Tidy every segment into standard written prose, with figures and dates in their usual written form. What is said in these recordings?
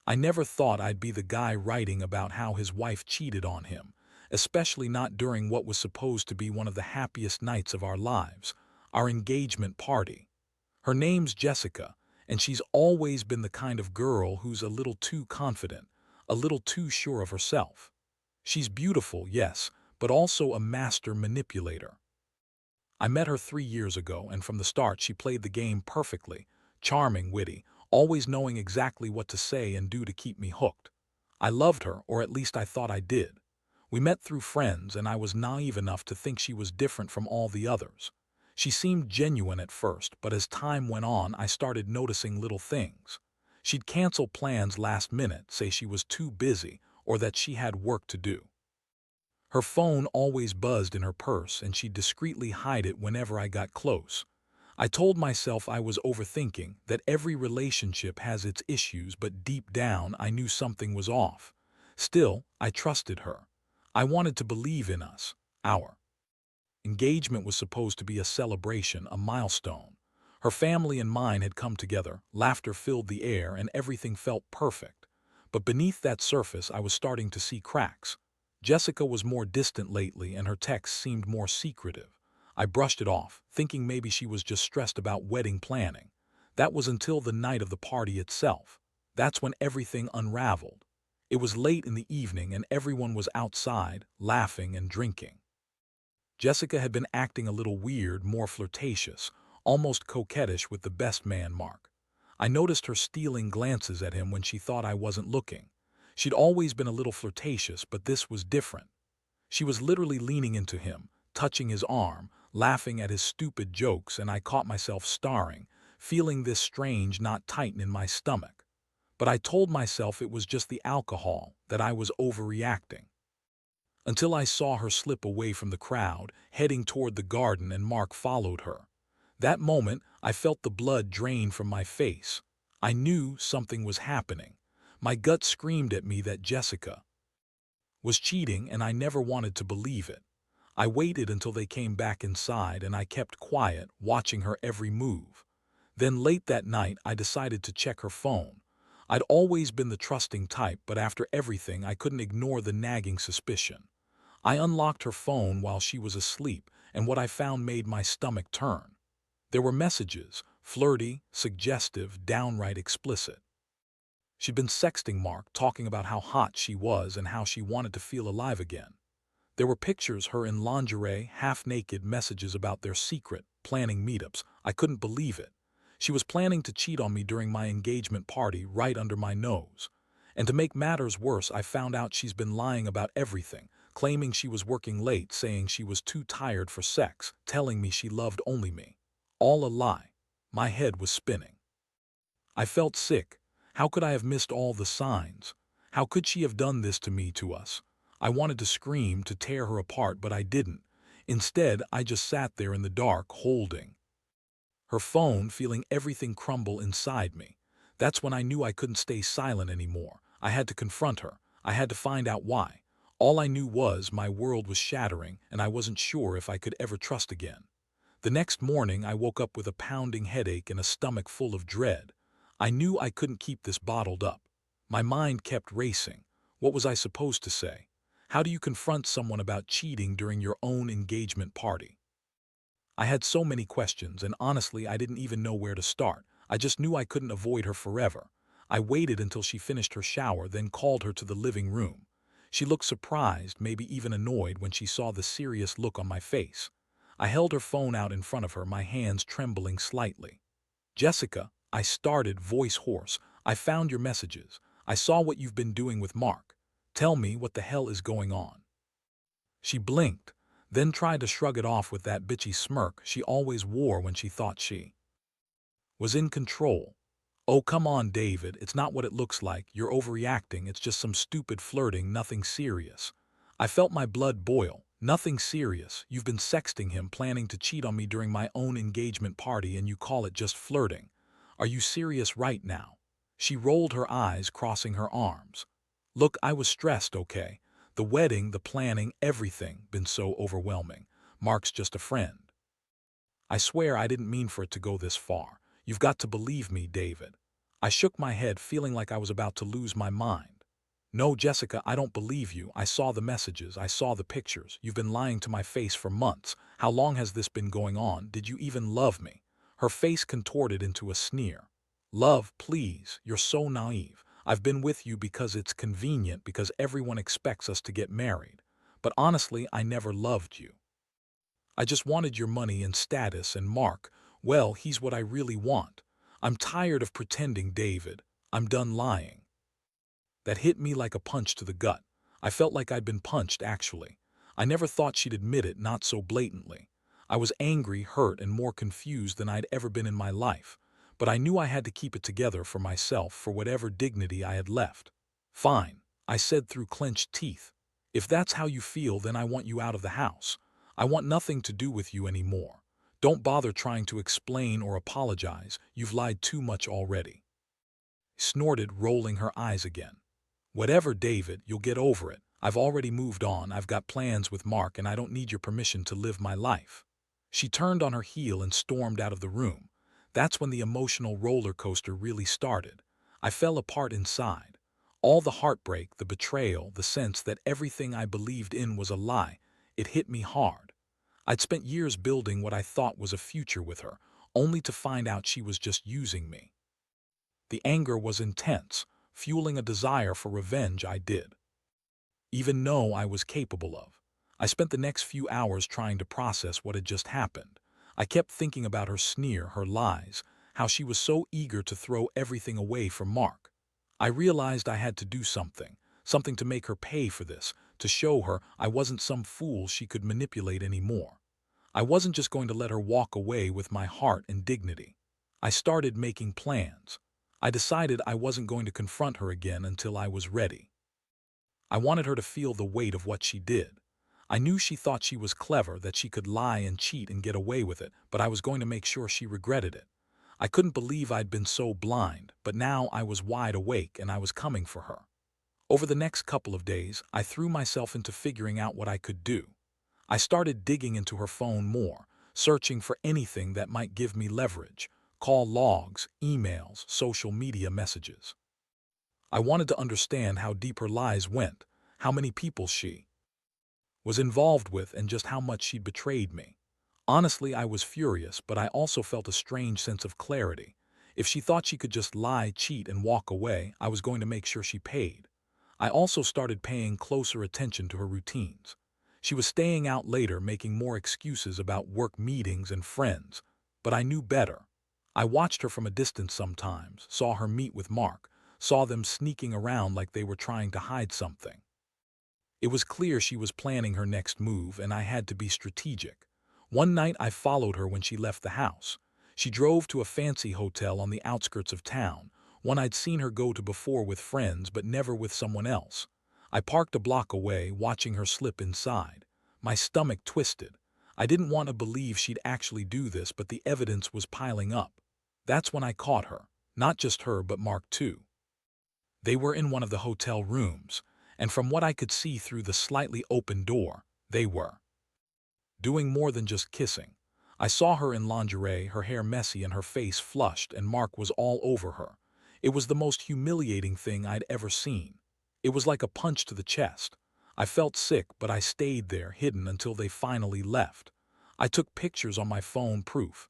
I never thought I'd be the guy writing about how his wife cheated on him, especially not during what was supposed to be one of the happiest nights of our lives, our engagement party. Her name's Jessica, and she's always been the kind of girl who's a little too confident, a little too sure of herself. She's beautiful, yes, but also a master manipulator. I met her 3 years ago, and from the start she played the game perfectly, charming, witty, always knowing exactly what to say and do to keep me hooked. I loved her, or at least I thought I did. We met through friends, and I was naive enough to think she was different from all the others. She seemed genuine at first, but as time went on, I started noticing little things. She'd cancel plans last minute, say she was too busy, or that she had work to do. Her phone always buzzed in her purse, and she'd discreetly hide it whenever I got close. I told myself I was overthinking, that every relationship has its issues, but deep down I knew something was off. Still, I trusted her. I wanted to believe in us. Our engagement was supposed to be a celebration, a milestone. Her family and mine had come together, laughter filled the air, and everything felt perfect. But beneath that surface I was starting to see cracks. Jessica was more distant lately, and her texts seemed more secretive. I brushed it off, thinking maybe she was just stressed about wedding planning. That was until the night of the party itself. That's when everything unraveled. It was late in the evening, and everyone was outside, laughing and drinking. Jessica had been acting a little weird, more flirtatious, almost coquettish with the best man, Mark. I noticed her stealing glances at him when she thought I wasn't looking. She'd always been a little flirtatious, but this was different. She was literally leaning into him, touching his arm, laughing at his stupid jokes, and I caught myself staring, feeling this strange knot tighten in my stomach. But I told myself it was just the alcohol, that I was overreacting. Until I saw her slip away from the crowd, heading toward the garden, and Mark followed her. That moment, I felt the blood drain from my face. I knew something was happening. My gut screamed at me that Jessica was cheating, and I never wanted to believe it. I waited until they came back inside, and I kept quiet, watching her every move. Then late that night, I decided to check her phone. I'd always been the trusting type, but after everything, I couldn't ignore the nagging suspicion. I unlocked her phone while she was asleep, and what I found made my stomach turn. There were messages, flirty, suggestive, downright explicit. She'd been sexting Mark, talking about how hot she was and how she wanted to feel alive again. There were pictures, her in lingerie, half-naked, messages about their secret, planning meetups. I couldn't believe it. She was planning to cheat on me during my engagement party, right under my nose. And to make matters worse, I found out she's been lying about everything, claiming she was working late, saying she was too tired for sex, telling me she loved only me. All a lie. My head was spinning. I felt sick. How could I have missed all the signs? How could she have done this to me, to us? I wanted to scream, to tear her apart, but I didn't. Instead, I just sat there in the dark, holding her phone, feeling everything crumble inside me. That's when I knew I couldn't stay silent anymore. I had to confront her. I had to find out why. All I knew was my world was shattering, and I wasn't sure if I could ever trust again. The next morning, I woke up with a pounding headache and a stomach full of dread. I knew I couldn't keep this bottled up. My mind kept racing. What was I supposed to say? How do you confront someone about cheating during your own engagement party? I had so many questions, and honestly, I didn't even know where to start. I just knew I couldn't avoid her forever. I waited until she finished her shower, then called her to the living room. She looked surprised, maybe even annoyed, when she saw the serious look on my face. I held her phone out in front of her, my hands trembling slightly. "Jessica," I started, voice hoarse, "I found your messages. I saw what you've been doing with Mark. Tell me, what the hell is going on?" She blinked, then tried to shrug it off with that bitchy smirk she always wore when she thought she was in control. "Oh, come on, David, it's not what it looks like. You're overreacting. It's just some stupid flirting, nothing serious." I felt my blood boil. "Nothing serious. You've been sexting him, planning to cheat on me during my own engagement party, and you call it just flirting. Are you serious right now?" She rolled her eyes, crossing her arms. "Look, I was stressed, okay? The wedding, the planning, everything been so overwhelming. Mark's just a friend. I swear I didn't mean for it to go this far. You've got to believe me, David." I shook my head, feeling like I was about to lose my mind. No, Jessica, I don't believe you. I saw the messages. I saw the pictures. You've been lying to my face for months. How long has this been going on? Did you even love me? Her face contorted into a sneer. Love, please. You're so naive. I've been with you because it's convenient, because everyone expects us to get married. But honestly, I never loved you. I just wanted your money and status, and Mark, well, he's what I really want. I'm tired of pretending, David. I'm done lying. That hit me like a punch to the gut. I felt like I'd been punched, actually. I never thought she'd admit it, not so blatantly. I was angry, hurt, and more confused than I'd ever been in my life. But I knew I had to keep it together for myself, for whatever dignity I had left. Fine, I said through clenched teeth. If that's how you feel, then I want you out of the house. I want nothing to do with you anymore. Don't bother trying to explain or apologize. You've lied too much already. Snorted, rolling her eyes again. Whatever, David, you'll get over it. I've already moved on. I've got plans with Mark, and I don't need your permission to live my life. She turned on her heel and stormed out of the room. That's when the emotional roller coaster really started. I fell apart inside. All the heartbreak, the betrayal, the sense that everything I believed in was a lie, it hit me hard. I'd spent years building what I thought was a future with her, only to find out she was just using me. The anger was intense, fueling a desire for revenge I did even know I was capable of. I spent the next few hours trying to process what had just happened. I kept thinking about her sneer, her lies, how she was so eager to throw everything away for Mark. I realized I had to do something, something to make her pay for this, to show her I wasn't some fool she could manipulate anymore. I wasn't just going to let her walk away with my heart and dignity. I started making plans. I decided I wasn't going to confront her again until I was ready. I wanted her to feel the weight of what she did. I knew she thought she was clever, that she could lie and cheat and get away with it, but I was going to make sure she regretted it. I couldn't believe I'd been so blind, but now I was wide awake and I was coming for her. Over the next couple of days, I threw myself into figuring out what I could do. I started digging into her phone more, searching for anything that might give me leverage: call logs, emails, social media messages. I wanted to understand how deep her lies went, how many people she was involved with, and just how much she'd betrayed me. Honestly, I was furious, but I also felt a strange sense of clarity. If she thought she could just lie, cheat, and walk away, I was going to make sure she paid. I also started paying closer attention to her routines. She was staying out later, making more excuses about work meetings and friends, but I knew better. I watched her from a distance sometimes, saw her meet with Mark, saw them sneaking around like they were trying to hide something. It was clear she was planning her next move, and I had to be strategic. One night I followed her when she left the house. She drove to a fancy hotel on the outskirts of town, one I'd seen her go to before with friends but never with someone else. I parked a block away, watching her slip inside. My stomach twisted. I didn't want to believe she'd actually do this, but the evidence was piling up. That's when I caught her. Not just her, but Mark too. They were in one of the hotel rooms, and from what I could see through the slightly open door, they were doing more than just kissing. I saw her in lingerie, her hair messy and her face flushed, and Mark was all over her. It was the most humiliating thing I'd ever seen. It was like a punch to the chest. I felt sick, but I stayed there, hidden, until they finally left. I took pictures on my phone, proof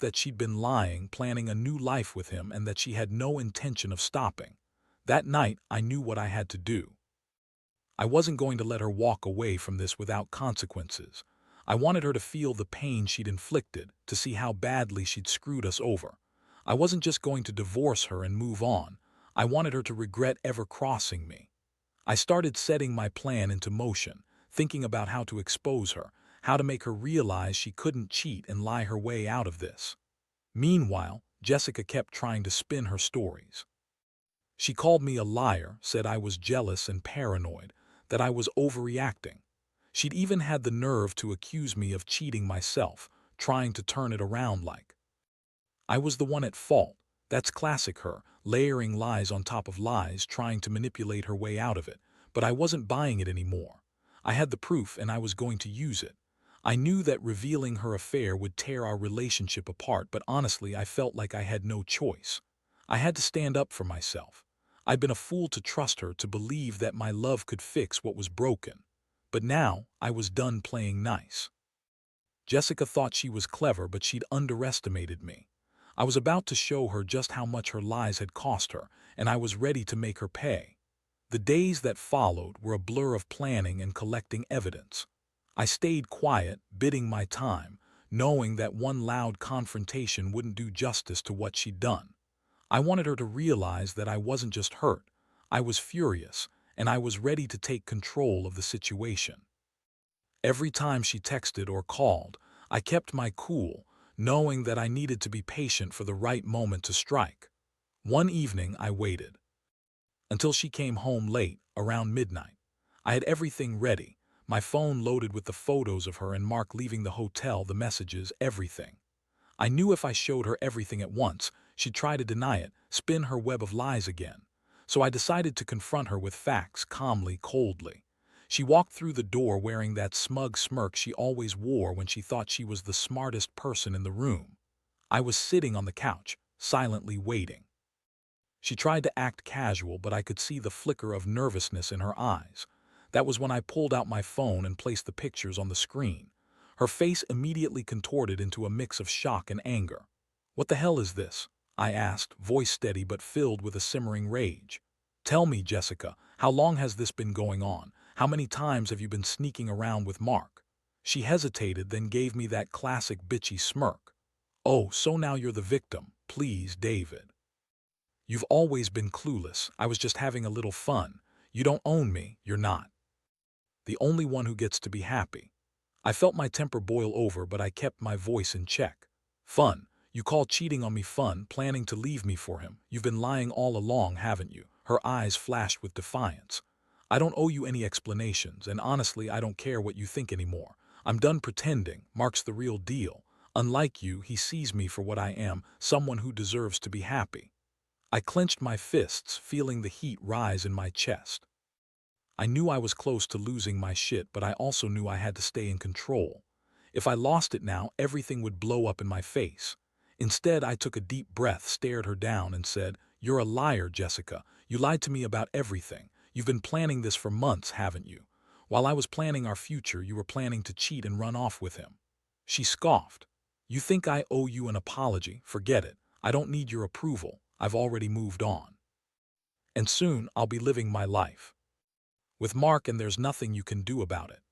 that she'd been lying, planning a new life with him, and that she had no intention of stopping. That night, I knew what I had to do. I wasn't going to let her walk away from this without consequences. I wanted her to feel the pain she'd inflicted, to see how badly she'd screwed us over. I wasn't just going to divorce her and move on. I wanted her to regret ever crossing me. I started setting my plan into motion, thinking about how to expose her, how to make her realize she couldn't cheat and lie her way out of this. Meanwhile, Jessica kept trying to spin her stories. She called me a liar, said I was jealous and paranoid, that I was overreacting. She'd even had the nerve to accuse me of cheating myself, trying to turn it around like I was the one at fault. That's classic her, layering lies on top of lies, trying to manipulate her way out of it. But I wasn't buying it anymore. I had the proof, and I was going to use it. I knew that revealing her affair would tear our relationship apart, but honestly, I felt like I had no choice. I had to stand up for myself. I'd been a fool to trust her, to believe that my love could fix what was broken. But now I was done playing nice. Jessica thought she was clever, but she'd underestimated me. I was about to show her just how much her lies had cost her, and I was ready to make her pay. The days that followed were a blur of planning and collecting evidence. I stayed quiet, biding my time, knowing that one loud confrontation wouldn't do justice to what she'd done. I wanted her to realize that I wasn't just hurt, I was furious, and I was ready to take control of the situation. Every time she texted or called, I kept my cool, knowing that I needed to be patient for the right moment to strike. One evening I waited until she came home late, around midnight. I had everything ready, my phone loaded with the photos of her and Mark leaving the hotel, the messages, everything. I knew if I showed her everything at once, she'd try to deny it, spin her web of lies again. So I decided to confront her with facts, calmly, coldly. She walked through the door wearing that smug smirk she always wore when she thought she was the smartest person in the room. I was sitting on the couch, silently waiting. She tried to act casual, but I could see the flicker of nervousness in her eyes. That was when I pulled out my phone and placed the pictures on the screen. Her face immediately contorted into a mix of shock and anger. "What the hell is this?" I asked, voice steady but filled with a simmering rage. "Tell me, Jessica, how long has this been going on? How many times have you been sneaking around with Mark?" She hesitated, then gave me that classic bitchy smirk. "Oh, so now you're the victim. Please, David. You've always been clueless. I was just having a little fun. You don't own me, you're not the only one who gets to be happy." I felt my temper boil over, but I kept my voice in check. "Fun? You call cheating on me fun, planning to leave me for him? You've been lying all along, haven't you?" Her eyes flashed with defiance. "I don't owe you any explanations, and honestly, I don't care what you think anymore. I'm done pretending. Mark's the real deal. Unlike you, he sees me for what I am, someone who deserves to be happy." I clenched my fists, feeling the heat rise in my chest. I knew I was close to losing my shit, but I also knew I had to stay in control. If I lost it now, everything would blow up in my face. Instead, I took a deep breath, stared her down, and said, "You're a liar, Jessica. You lied to me about everything. You've been planning this for months, haven't you? While I was planning our future, you were planning to cheat and run off with him." She scoffed. "You think I owe you an apology? Forget it. I don't need your approval. I've already moved on. And soon I'll be living my life with Mark, and there's nothing you can do about it."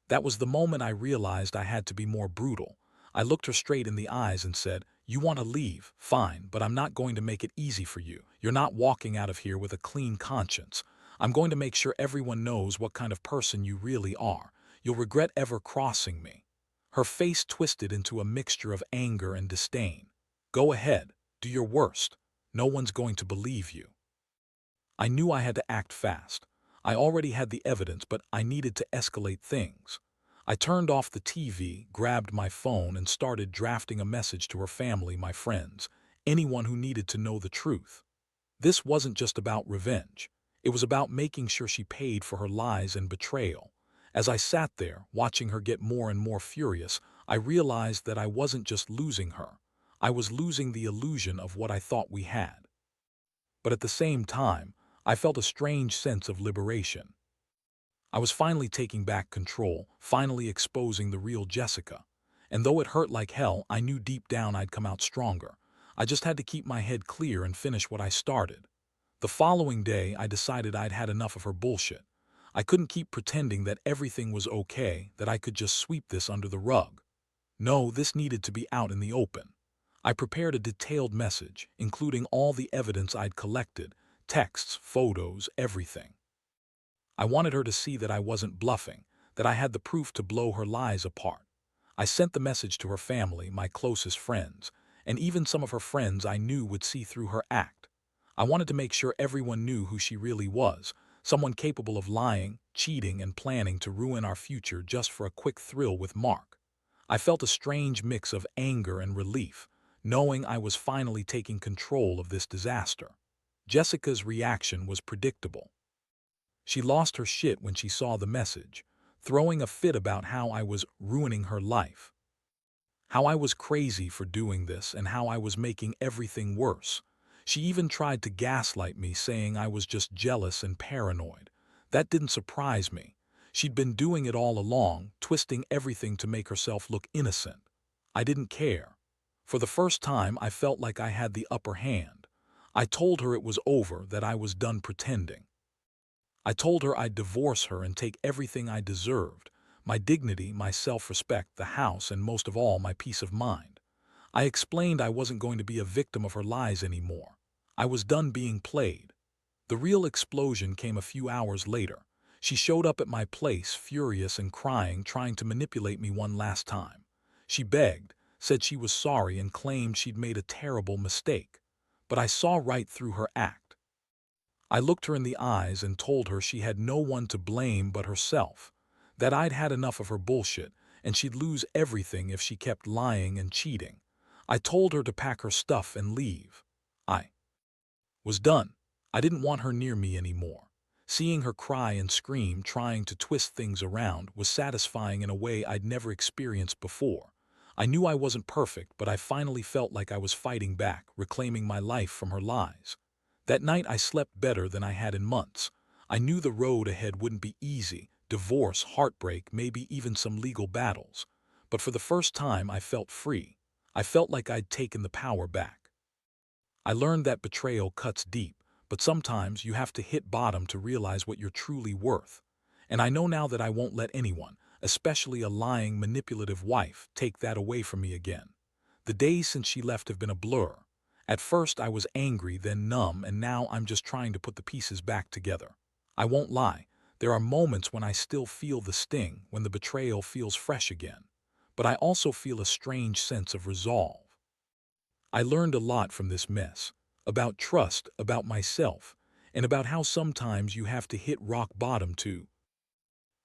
That was the moment I realized I had to be more brutal. I looked her straight in the eyes and said, "You want to leave? Fine, but I'm not going to make it easy for you. You're not walking out of here with a clean conscience. I'm going to make sure everyone knows what kind of person you really are. You'll regret ever crossing me." Her face twisted into a mixture of anger and disdain. "Go ahead, do your worst. No one's going to believe you." I knew I had to act fast. I already had the evidence, but I needed to escalate things. I turned off the TV, grabbed my phone, and started drafting a message to her family, my friends, anyone who needed to know the truth. This wasn't just about revenge. It was about making sure she paid for her lies and betrayal. As I sat there, watching her get more and more furious, I realized that I wasn't just losing her. I was losing the illusion of what I thought we had. But at the same time, I felt a strange sense of liberation. I was finally taking back control, finally exposing the real Jessica. And though it hurt like hell, I knew deep down I'd come out stronger. I just had to keep my head clear and finish what I started. The following day, I decided I'd had enough of her bullshit. I couldn't keep pretending that everything was okay, that I could just sweep this under the rug. No, this needed to be out in the open. I prepared a detailed message, including all the evidence I'd collected, texts, photos, everything. I wanted her to see that I wasn't bluffing, that I had the proof to blow her lies apart. I sent the message to her family, my closest friends, and even some of her friends I knew would see through her act. I wanted to make sure everyone knew who she really was, someone capable of lying, cheating, and planning to ruin our future just for a quick thrill with Mark. I felt a strange mix of anger and relief, knowing I was finally taking control of this disaster. Jessica's reaction was predictable. She lost her shit when she saw the message, throwing a fit about how I was ruining her life, how I was crazy for doing this, and how I was making everything worse. She even tried to gaslight me, saying I was just jealous and paranoid. That didn't surprise me. She'd been doing it all along, twisting everything to make herself look innocent. I didn't care. For the first time, I felt like I had the upper hand. I told her it was over, that I was done pretending. I told her I'd divorce her and take everything I deserved: my dignity, my self-respect, the house, and most of all, my peace of mind. I explained I wasn't going to be a victim of her lies anymore. I was done being played. The real explosion came a few hours later. She showed up at my place, furious and crying, trying to manipulate me one last time. She begged, said she was sorry, and claimed she'd made a terrible mistake. But I saw right through her act. I looked her in the eyes and told her she had no one to blame but herself, that I'd had enough of her bullshit, and she'd lose everything if she kept lying and cheating. I told her to pack her stuff and leave. I was done. I didn't want her near me anymore. Seeing her cry and scream, trying to twist things around, was satisfying in a way I'd never experienced before. I knew I wasn't perfect, but I finally felt like I was fighting back, reclaiming my life from her lies. That night I slept better than I had in months. I knew the road ahead wouldn't be easy: divorce, heartbreak, maybe even some legal battles. But for the first time I felt free. I felt like I'd taken the power back. I learned that betrayal cuts deep, but sometimes you have to hit bottom to realize what you're truly worth. And I know now that I won't let anyone, especially a lying, manipulative wife, take that away from me again. The days since she left have been a blur. At first I was angry, then numb, and now I'm just trying to put the pieces back together. I won't lie, there are moments when I still feel the sting, when the betrayal feels fresh again. But I also feel a strange sense of resolve. I learned a lot from this mess, about trust, about myself, and about how sometimes you have to hit rock bottom to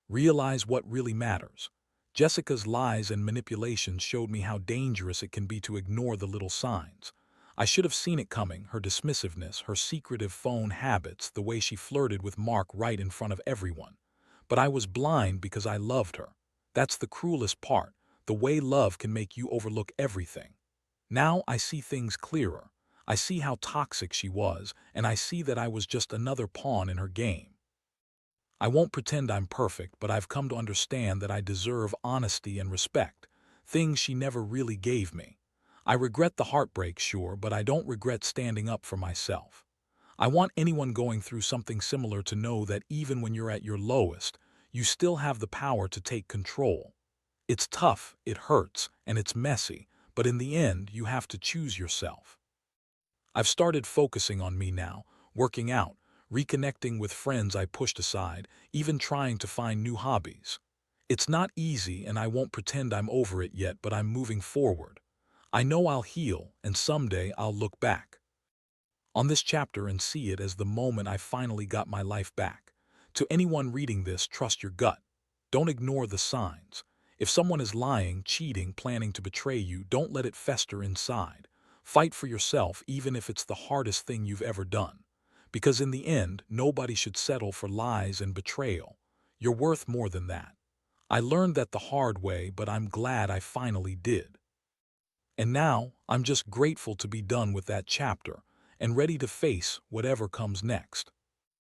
realize what really matters. Jessica's lies and manipulations showed me how dangerous it can be to ignore the little signs. I should have seen it coming: her dismissiveness, her secretive phone habits, the way she flirted with Mark right in front of everyone. But I was blind because I loved her. That's the cruelest part, the way love can make you overlook everything. Now I see things clearer. I see how toxic she was, and I see that I was just another pawn in her game. I won't pretend I'm perfect, but I've come to understand that I deserve honesty and respect, things she never really gave me. I regret the heartbreak, sure, but I don't regret standing up for myself. I want anyone going through something similar to know that even when you're at your lowest, you still have the power to take control. It's tough, it hurts, and it's messy, but in the end, you have to choose yourself. I've started focusing on me now, working out, reconnecting with friends I pushed aside, even trying to find new hobbies. It's not easy, and I won't pretend I'm over it yet, but I'm moving forward. I know I'll heal, and someday I'll look back on this chapter and see it as the moment I finally got my life back. To anyone reading this, trust your gut. Don't ignore the signs. If someone is lying, cheating, planning to betray you, don't let it fester inside. Fight for yourself, even if it's the hardest thing you've ever done. Because in the end, nobody should settle for lies and betrayal. You're worth more than that. I learned that the hard way, but I'm glad I finally did. And now, I'm just grateful to be done with that chapter and ready to face whatever comes next.